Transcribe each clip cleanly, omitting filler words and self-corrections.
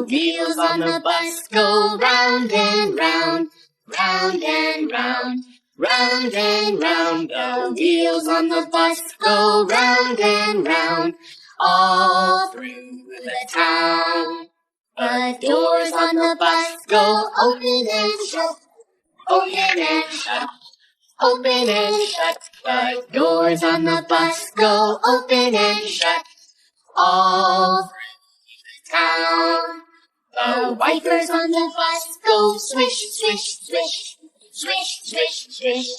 The wheels on the bus go round and round, round and round, round and round. The wheels on the bus go round and round, all through the town. The doors on the bus go open and shut, open and shut, open and shut. The doors on the bus go open and shut, all through the town. The wipers on the bus go swish, swish, swish, swish, swish, swish,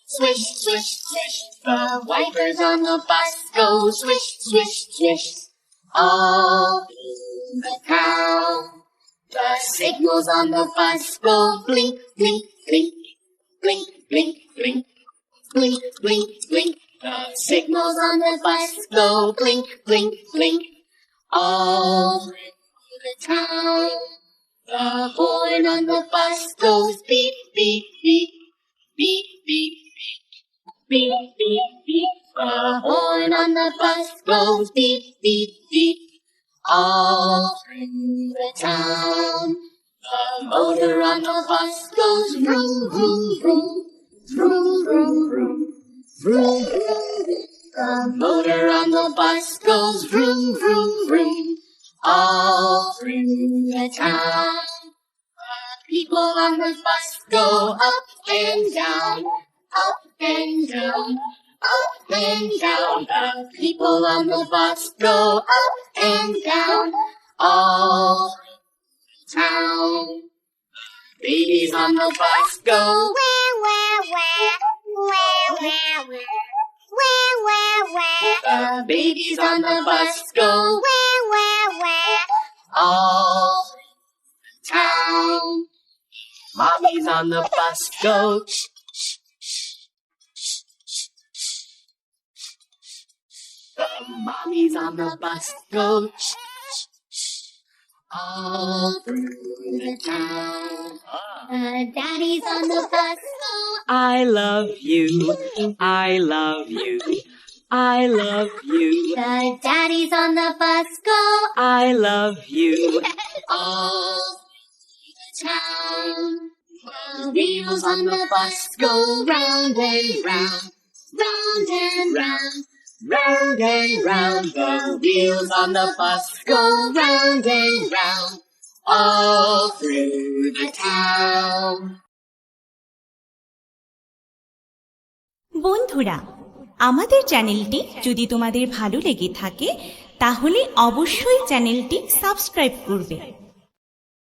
swish, swish, swish. The wipers on the bus go swish, swish, swish, all through the town. The signals on the bus go blink, blink, blink, blink, blink, blink, blink, blink, blink. The signals on the bus go blink, blink, blink, all through the town. The horn on the bus goes beep, beep, beep, beep, beep, beep, beep, beep, beep. The horn on the bus goes beep, beep, beep, all through the town. The motor on the bus goes vroom, vroom, vroom, vroom, vroom, vroom, vroom, vroom. The motor on the bus goes vroom, vroom, vroom, all through the town. The people on the bus go up and down, up and down, up and down. The people on the bus go up and down, all through the town. Babies on the bus go the babies on the bus go all through the town. Mommies on the bus go the mommies on the bus go all through the town. The daddies on the bus go I love you, I love you, I love you. The daddies on the bus go I love you. all through the town. The wheels on the bus go round and round, round and round, round and round. The wheels on the bus go round and round, all through the town. বন্ধুরা, আমাদের চ্যানেলটি যদি তোমাদের ভালো লেগে থাকে তাহলে অবশ্যই চ্যানেলটি সাবস্ক্রাইব করবে।